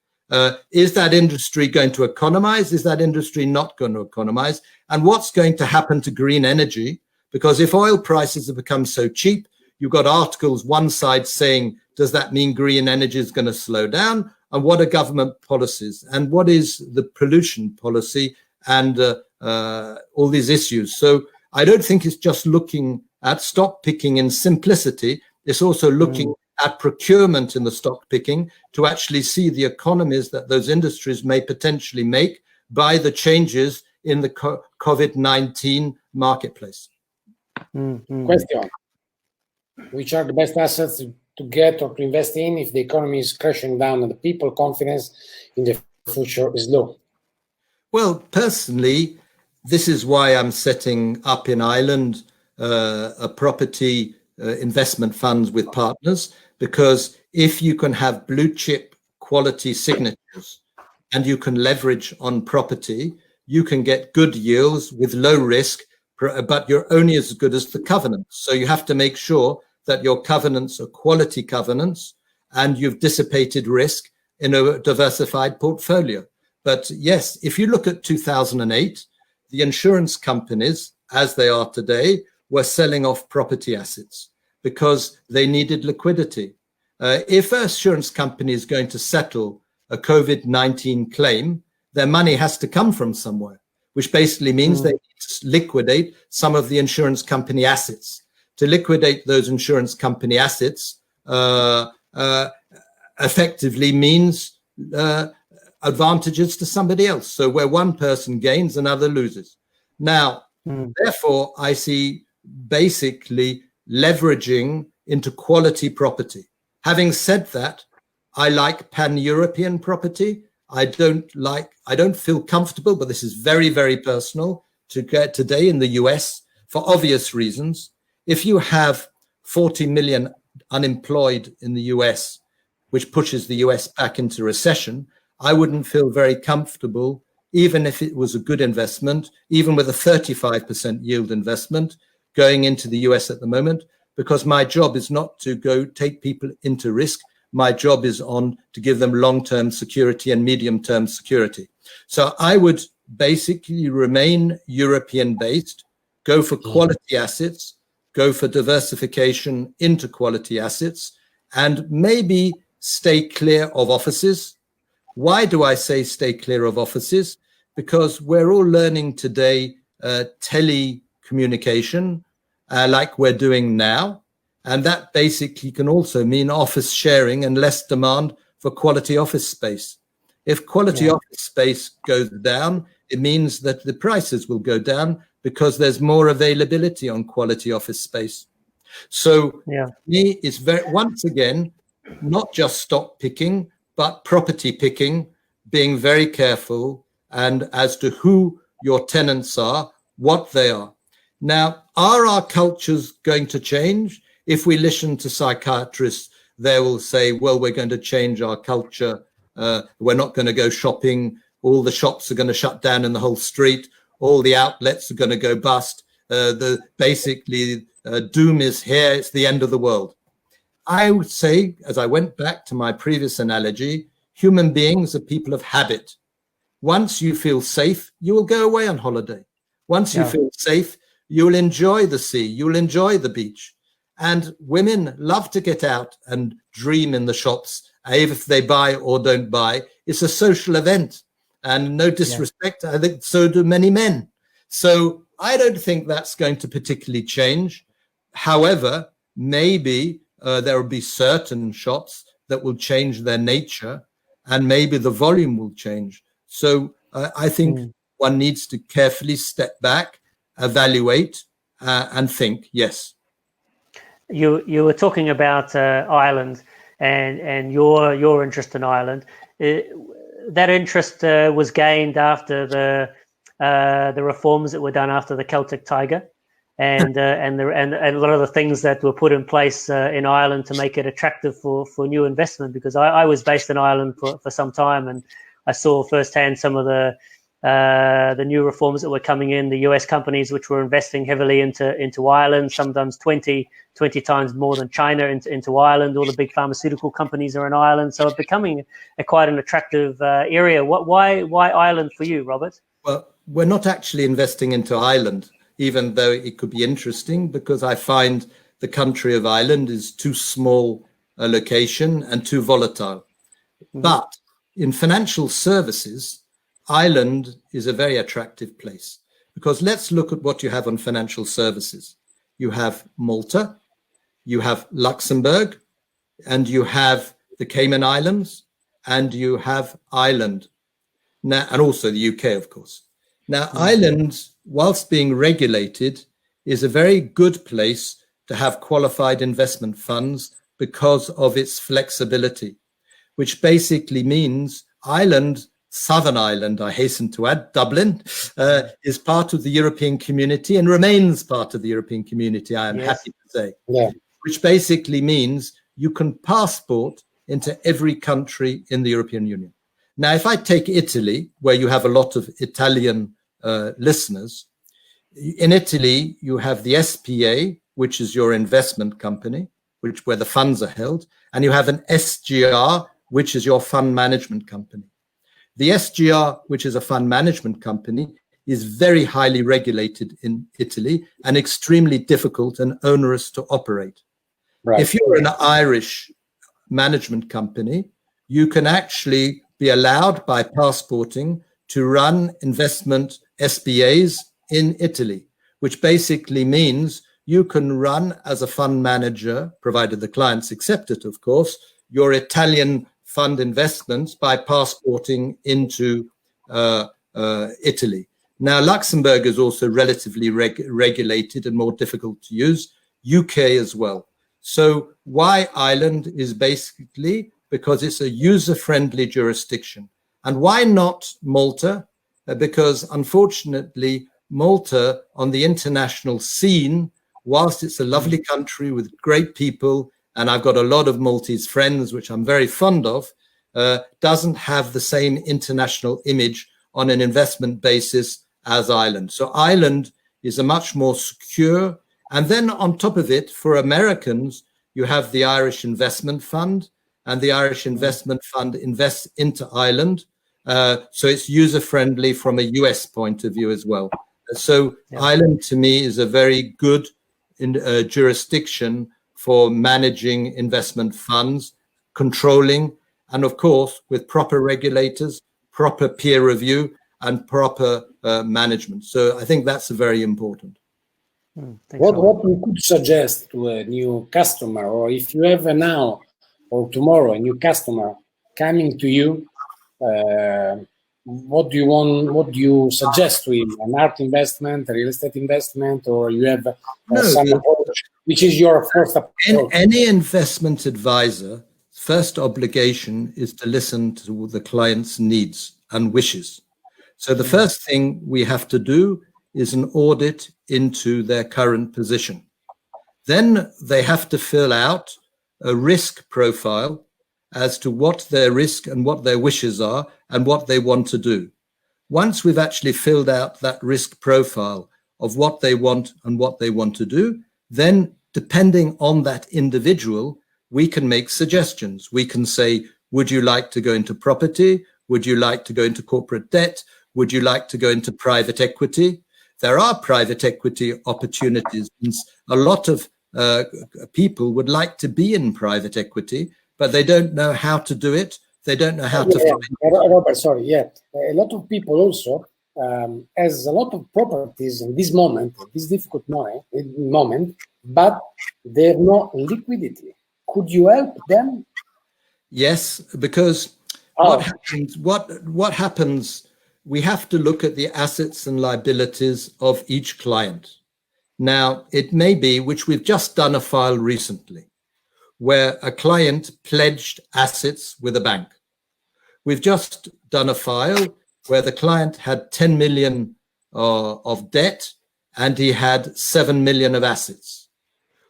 Is that industry going to economize? Is that industry not going to economize? And what's going to happen to green energy? Because if oil prices have become so cheap, you've got articles, one side saying, does that mean green energy is going to slow down? And what are government policies? And what is the pollution policy? And all these issues. So I don't think it's just looking at stock picking in simplicity. It's also looking at procurement in the stock picking to actually see the economies that those industries may potentially make by the changes in the COVID-19 marketplace. Question: which are the best assets to get or to invest in if the economy is crashing down and the people confidence in the future is low? Well, personally, this is why I'm setting up in Ireland a property investment funds with partners, because if you can have blue chip quality signatures and you can leverage on property, you can get good yields with low risk, but you're only as good as the covenants. So you have to make sure that your covenants are quality covenants and you've dissipated risk in a diversified portfolio. But yes, if you look at 2008, the insurance companies, as they are today, were selling off property assets because they needed liquidity. If an insurance company is going to settle a COVID-19 claim, their money has to come from somewhere, which basically means they need to liquidate some of the insurance company assets. To liquidate those insurance company assets effectively means advantages to somebody else. So where one person gains, another loses. Now, therefore, I see basically leveraging into quality property. Having said that, I like pan-European property. I don't feel comfortable, but this is very, very personal, to get today in the US for obvious reasons. If you have 40 million unemployed in the US, which pushes the US back into recession, I wouldn't feel very comfortable, even if it was a good investment, even with a 35% yield investment going into the US at the moment, because my job is not to go take people into risk. My job is to give them long-term security and medium-term security. So I would basically remain European-based, go for quality assets, go for diversification into quality assets, and maybe stay clear of offices. Why do I say stay clear of offices? Because we're all learning today telecommunication like we're doing now. And that basically can also mean office sharing and less demand for quality office space. If quality office space goes down, it means that the prices will go down because there's more availability on quality office space. So me, it's once again, not just stock picking, but property picking, being very careful and as to who your tenants are, what they are. Now, are our cultures going to change? If we listen to psychiatrists, they will say, well, we're going to change our culture. We're not going to go shopping. All the shops are going to shut down in the whole street. All the outlets are going to go bust. Basically, doom is here. It's the end of the world. I would say, as I went back to my previous analogy, human beings are people of habit. Once you feel safe, you will go away on holiday. Once you feel safe, you will enjoy the sea. You will enjoy the beach. And women love to get out and dream in the shops, if they buy or don't buy. It's a social event. And no disrespect, I think so do many men. So I don't think that's going to particularly change. However, maybe there will be certain shops that will change their nature and maybe the volume will change. So I think one needs to carefully step back, evaluate and think, yes. You were talking about Ireland and your interest in Ireland. That interest was gained after the reforms that were done after the Celtic Tiger, and a lot of the things that were put in place in Ireland to make it attractive for new investment. Because I was based in Ireland for some time, and I saw firsthand some of the new reforms that were coming in. The US companies which were investing heavily into Ireland, sometimes 20 times more than China into Ireland. All the big pharmaceutical companies are in Ireland, so it's becoming quite an attractive area. Why Ireland for you, Robert? Well, we're not actually investing into Ireland, even though it could be interesting, because I find the country of Ireland is too small a location and too volatile. But in financial services, Ireland is a very attractive place, because let's look at what you have on financial services. You have Malta, you have Luxembourg, and you have the Cayman Islands, and you have Ireland, now, and also the UK, of course. Now, Ireland, whilst being regulated, is a very good place to have qualified investment funds because of its flexibility, which basically means Ireland, Southern Ireland, I hasten to add, Dublin, is part of the European community and remains part of the European community, I am happy to say. which basically means you can passport into every country in the European Union. Now, if I take Italy, where you have a lot of Italian listeners, in Italy, you have the SPA, which is your investment company, where the funds are held, and you have an SGR, which is your fund management company. The SGR, which is a fund management company, is very highly regulated in Italy and extremely difficult and onerous to operate. Right. If you're an Irish management company, you can actually be allowed by passporting to run investment SPAs in Italy, which basically means you can run as a fund manager, provided the clients accept it, of course, your Italian fund investments by passporting into Italy. Now, Luxembourg is also relatively regulated and more difficult to use, UK as well. So why Ireland is basically because it's a user-friendly jurisdiction. And why not Malta? Because unfortunately, Malta on the international scene, whilst it's a lovely country with great people, and I've got a lot of Maltese friends, which I'm very fond of, doesn't have the same international image on an investment basis as Ireland. So Ireland is a much more secure. And then on top of it, for Americans, you have the Irish Investment Fund, and the Irish Investment Fund invests into Ireland. So it's user-friendly from a US point of view as well. So Ireland, to me, is a very good jurisdiction for managing investment funds, controlling, and of course, with proper regulators, proper peer review, and proper management. So I think that's very important. What we could suggest to a new customer, or if you have now or tomorrow a new customer coming to you, what do you want? What do you suggest to him? An art investment, a real estate investment, or you have some approach? Which is your first approach? Any investment advisor, first obligation is to listen to the client's needs and wishes. So the first thing we have to do is an audit into their current position. Then they have to fill out a risk profile as to what their risk and what their wishes are and what they want to do. Once we've actually filled out that risk profile of what they want and what they want to do, then depending on that individual, we can make suggestions. We can say, would you like to go into property? Would you like to go into corporate debt? Would you like to go into private equity? There are private equity opportunities. A lot of people would like to be in private equity, but they don't know how to do it. They don't know how to find it. Robert, sorry, a lot of people also has a lot of properties in this moment, this difficult moment, but they have no liquidity. Could you help them? Yes, because what happens, we have to look at the assets and liabilities of each client. Now, it may be, which we've just done a file recently, where a client pledged assets with a bank. We've just done a file where the client had 10 million of debt and he had 7 million of assets.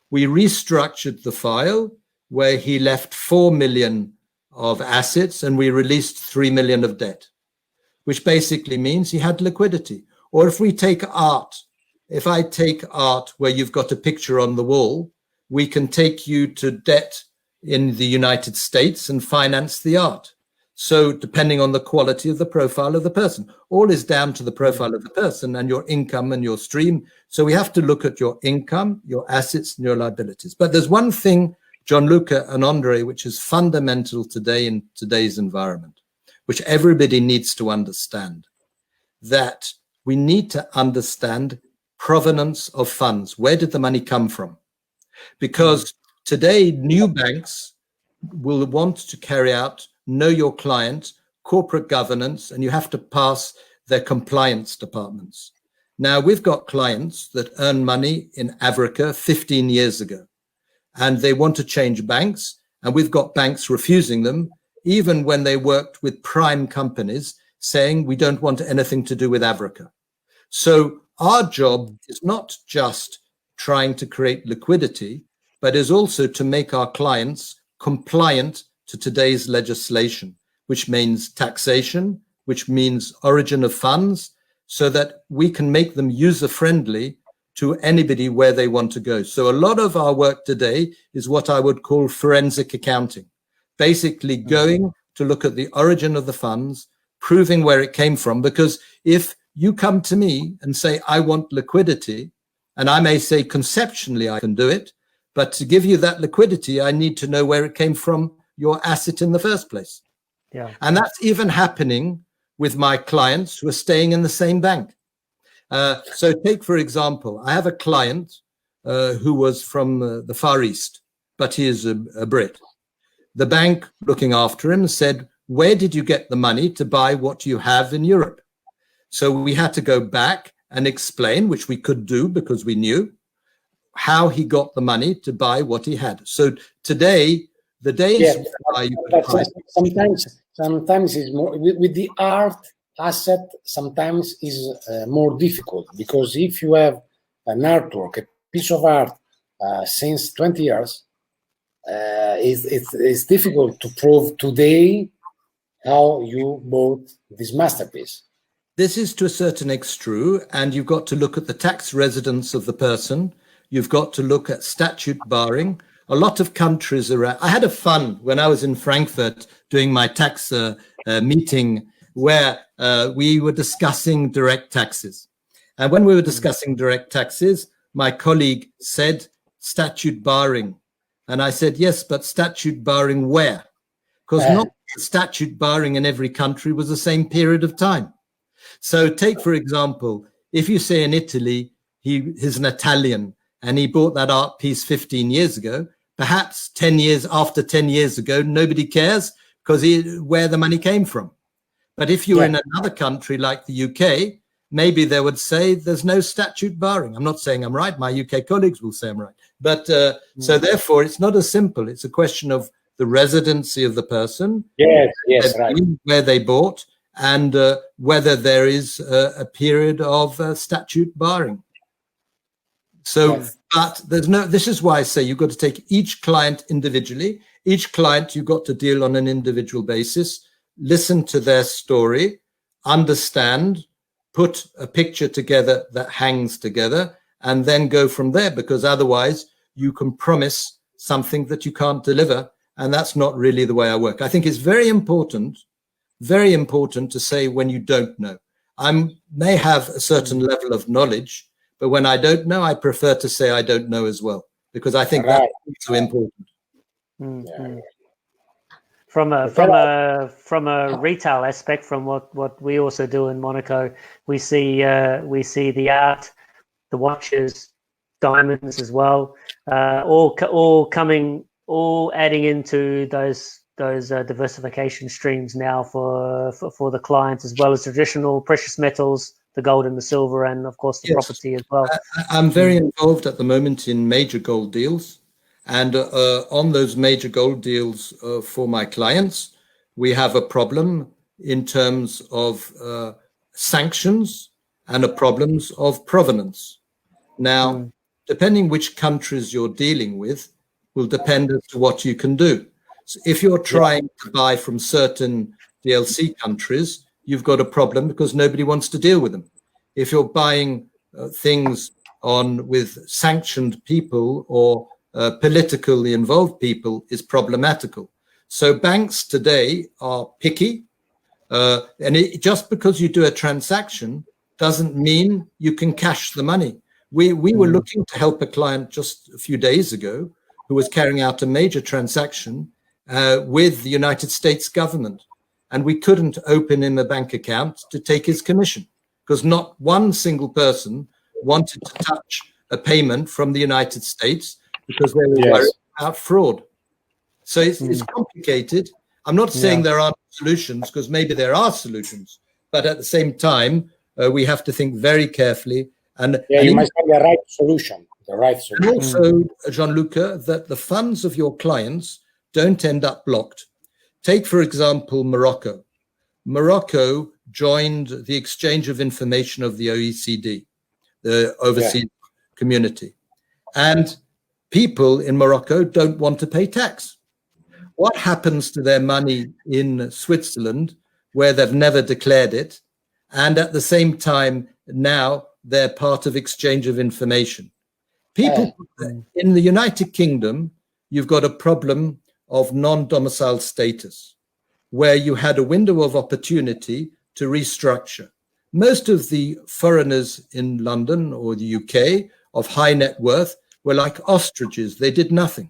We restructured the file where he left 4 million of assets and we released 3 million of debt, which basically means he had liquidity. Or if we take art, if I take art where you've got a picture on the wall, we can take you to debt in the United States and finance the art. So depending on the quality of the profile of the person, all is down to the profile of the person and your income and your stream. So we have to look at your income, your assets, and your liabilities. But there's one thing, Gianluca and André, which is fundamental today in today's environment, which everybody needs to understand, that we need to understand provenance of funds. Where did the money come from? Because today, new banks will want to carry out know your client, corporate governance, and you have to pass their compliance departments. Now, we've got clients that earn money in Africa 15 years ago, and they want to change banks, and we've got banks refusing them, even when they worked with prime companies, saying we don't want anything to do with Africa. So our job is not just trying to create liquidity, but is also to make our clients compliant to today's legislation, which means taxation, which means origin of funds, so that we can make them user-friendly to anybody where they want to go. So a lot of our work today is what I would call forensic accounting, basically going to look at the origin of the funds, proving where it came from. Because if you come to me and say, I want liquidity, and I may say conceptually I can do it, but to give you that liquidity, I need to know where it came from, your asset in the first place. Yeah. And that's even happening with my clients who are staying in the same bank. So take, for example, I have a client who was from the Far East, but he is a Brit. The bank looking after him said, where did you get the money to buy what you have in Europe? So we had to go back and explain, which we could do because we knew how he got the money to buy what he had. So today, the days sometimes is more with the art asset. Sometimes is more difficult, because if you have an artwork, a piece of art since 20 years, it's difficult to prove today how you bought this masterpiece. This is to a certain extent true, and you've got to look at the tax residence of the person. You've got to look at statute barring. A lot of countries around. I had a fun when I was in Frankfurt doing my tax meeting where we were discussing direct taxes. And when we were discussing direct taxes, my colleague said statute barring. And I said, yes, but statute barring where? Because not statute barring in every country was the same period of time. So take, for example, if you say in Italy, he's an Italian and he bought that art piece 15 years ago, perhaps 10 years after 10 years ago, nobody cares because where the money came from. But if you're in another country like the UK, maybe they would say there's no statute barring. I'm not saying I'm right. My UK colleagues will say I'm right. But so therefore, it's not as simple. It's a question of the residency of the person, right, where they bought, and whether there is a period of statute barring. So, but there's no, this is why I say you've got to take each client individually. Each client you've got to deal on an individual basis, listen to their story, understand, put a picture together that hangs together, and then go from there, because otherwise you can promise something that you can't deliver. And that's not really the way I work. I think it's very important to say when you don't know. I may have a certain level of knowledge, but when I don't know, I prefer to say I don't know as well, because I think that's also important. Mm-hmm. From a retail aspect, from what we also do in Monaco, we see the art, the watches, diamonds as well, all adding into those diversification streams now for the clients, as well as traditional precious metals, the gold and the silver, and of course the property as well. I'm very involved at the moment in major gold deals, and on those major gold deals for my clients, we have a problem in terms of sanctions and problems of provenance. Now, depending which countries you're dealing with will depend as to what you can do. So if you're trying to buy from certain DLC countries, you've got a problem because nobody wants to deal with them. If you're buying things with sanctioned people or politically involved people, is problematical. So banks today are picky, and just because you do a transaction doesn't mean you can cash the money. We were looking to help a client just a few days ago who was carrying out a major transaction with the United States government. And we couldn't open him a bank account to take his commission because not one single person wanted to touch a payment from the United States because they were worried about fraud. So it's complicated. I'm not saying there aren't solutions, because maybe there are solutions, but at the same time, we have to think very carefully. You must have the right solution. And also, Gianluca, that the funds of your clients don't end up blocked. Take, for example, Morocco. Morocco joined the exchange of information of the OECD, the overseas community. And people in Morocco don't want to pay tax. What happens to their money in Switzerland, where they've never declared it, and at the same time now they're part of exchange of information? People in the United Kingdom, you've got a problem of non-domicile status, where you had a window of opportunity to restructure. Most of the foreigners in London or the UK of high net worth were like ostriches. They did nothing.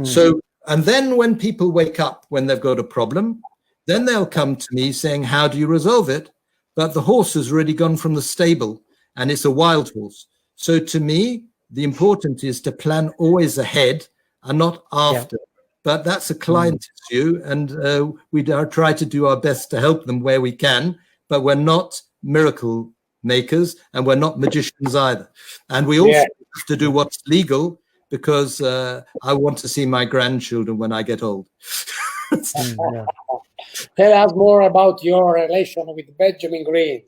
So, and then when people wake up when they've got a problem, then they'll come to me saying, how do you resolve it? But the horse has already gone from the stable and it's a wild horse. So to me, the important is to plan always ahead and not after. But that's a client issue, and we try to do our best to help them where we can, but we're not miracle makers and we're not magicians either. And we also have to do what's legal, because I want to see my grandchildren when I get old. Tell us more about your relation with Benjamin Green.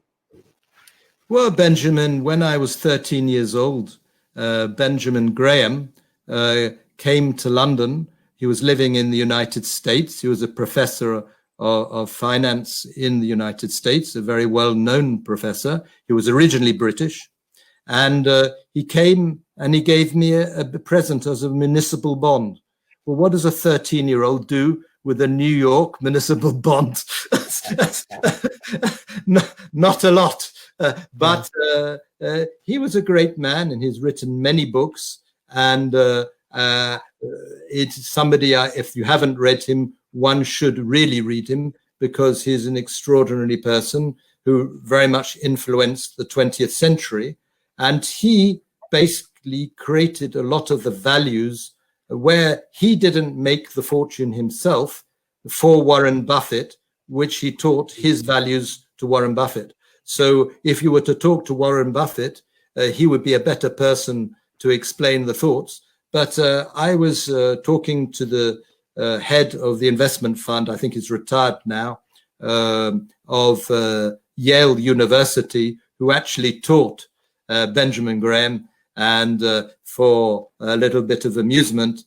Well, Benjamin, when I was 13 years old, Benjamin Graham came to London. He was living in the United States. He was a professor of finance in the United States, a very well-known professor. He was originally British. And he came and he gave me a present as a municipal bond. Well, what does a 13-year-old do with a New York municipal bond? Not a lot. But he was a great man, and he's written many books. And it's somebody, if you haven't read him, one should really read him, because he's an extraordinary person who very much influenced the 20th century. And he basically created a lot of the values where he didn't make the fortune himself for Warren Buffett, which he taught his values to Warren Buffett. So if you were to talk to Warren Buffett, he would be a better person to explain the thoughts. But I was talking to the head of the investment fund, I think he's retired now, of Yale University, who actually taught Benjamin Graham. And for a little bit of amusement,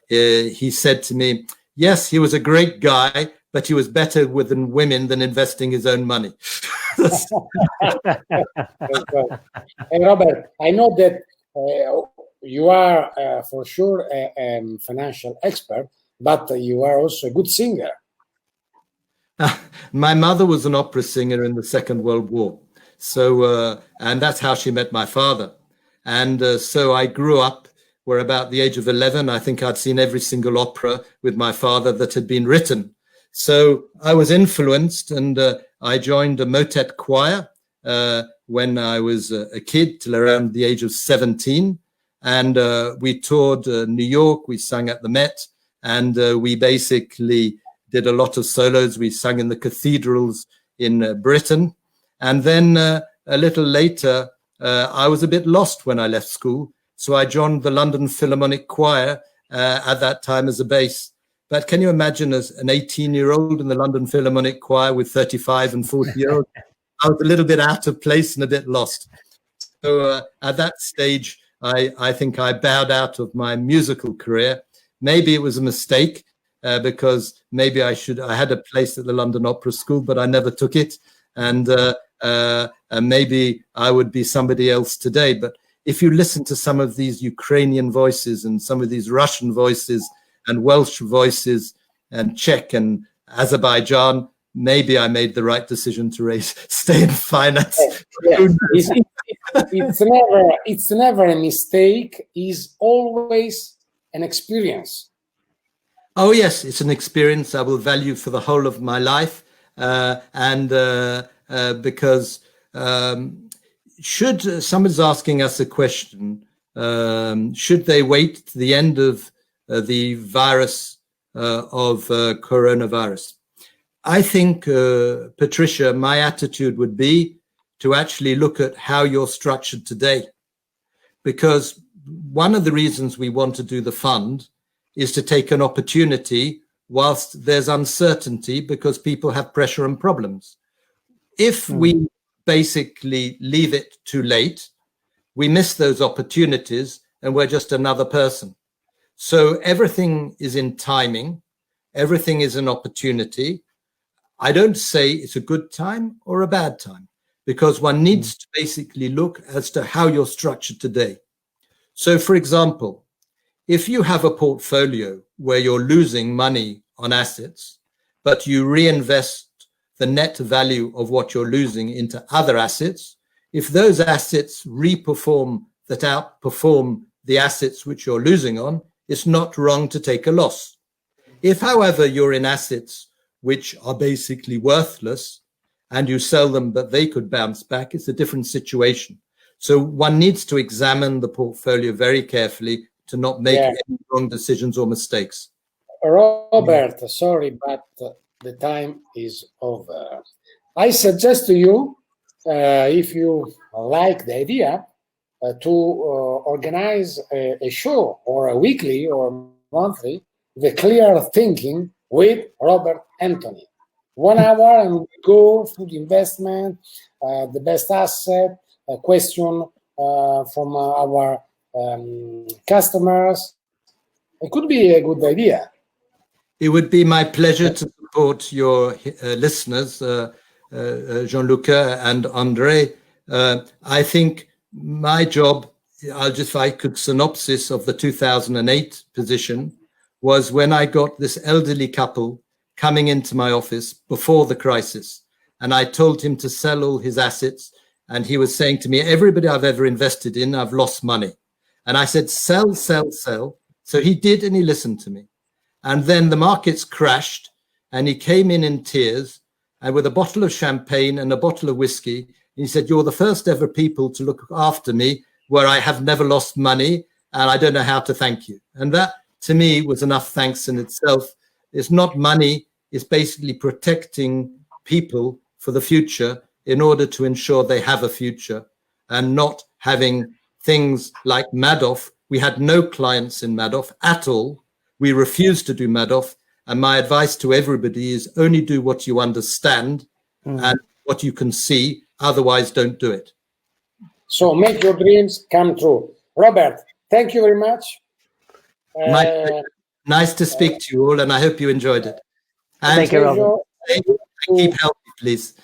he said to me, yes, he was a great guy, but he was better with women than investing his own money. Hey, Robert, I know that you are for sure a financial expert, but you are also a good singer. My mother was an opera singer in the Second World War. So, and that's how she met my father. And so I grew up where about the age of 11, I think I'd seen every single opera with my father that had been written. So I was influenced, and I joined a motet choir when I was a kid till around the age of 17. And we toured New York, we sang at the Met, and we basically did a lot of solos. We sang in the cathedrals in Britain. And then a little later, I was a bit lost when I left school. So I joined the London Philharmonic Choir at that time as a bass. But can you imagine as an 18-year-old in the London Philharmonic Choir with 35 and 40-year-olds? I was a little bit out of place and a bit lost. So at that stage, I think I bowed out of my musical career. Maybe it was a mistake because maybe I had a place at the London Opera School, but I never took it. And maybe I would be somebody else today. But if you listen to some of these Ukrainian voices and some of these Russian voices and Welsh voices and Czech and Azerbaijan, maybe I made the right decision to stay in finance. Yeah. It's never a mistake. It's always an experience. Oh, yes, it's an experience I will value for the whole of my life. Because should someone's asking us a question, should they wait to the end of the virus of coronavirus? I think, Patricia, my attitude would be to actually look at how you're structured today, because one of the reasons we want to do the fund is to take an opportunity whilst there's uncertainty, because people have pressure and problems. If we basically leave it too late, we miss those opportunities, and we're just another person. So everything is in timing. Everything is an opportunity. I don't say it's a good time or a bad time, because one needs to basically look as to how you're structured today. So, for example, if you have a portfolio where you're losing money on assets, but you reinvest the net value of what you're losing into other assets, if those assets reperform that outperform the assets which you're losing on, it's not wrong to take a loss. If, however, you're in assets which are basically worthless and you sell them, but they could bounce back, it's a different situation. So one needs to examine the portfolio very carefully to not make any wrong decisions or mistakes. Robert, sorry, but the time is over. I suggest to you, if you like the idea, to organize a show or a weekly or monthly, The Clear Thinking with Robert Anthony. 1 hour and we go through the investment, the best asset, a question from our customers. It could be a good idea. It would be my pleasure to support your listeners, Gianluca and André. I think my job, if I could synopsis of the 2008 position, was when I got this elderly couple coming into my office before the crisis. And I told him to sell all his assets. And he was saying to me, everybody I've ever invested in, I've lost money. And I said, sell, sell, sell. So he did, and he listened to me. And then the markets crashed, and he came in tears, and with a bottle of champagne and a bottle of whiskey. And he said, you're the first ever people to look after me where I have never lost money, and I don't know how to thank you. And that, to me, was enough thanks in itself. It's not money, it's basically protecting people for the future in order to ensure they have a future, and not having things like Madoff. We had no clients in Madoff at all. We refused to do Madoff. And my advice to everybody is only do what you understand and what you can see. Otherwise, don't do it. So make your dreams come true. Robert, thank you very much. Nice to speak to you all, and I hope you enjoyed it. And thank you, Robert. Keep healthy, please.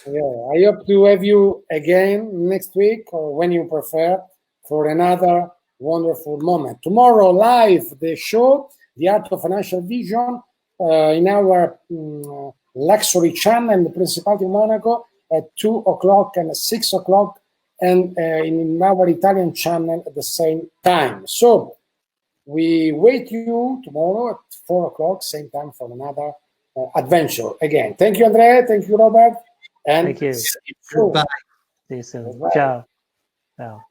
I hope to have you again next week, or when you prefer, for another wonderful moment. Tomorrow, live, the show, The Art of Financial Vision, in our luxury channel in the Principality of Monaco at 2 o'clock and 6 o'clock, and in our Italian channel at the same time. So we wait you tomorrow at 4 o'clock, same time, for another adventure again. Thank you, André. Thank you, Robert. And thank you. Goodbye. See you soon. Ciao. Ciao.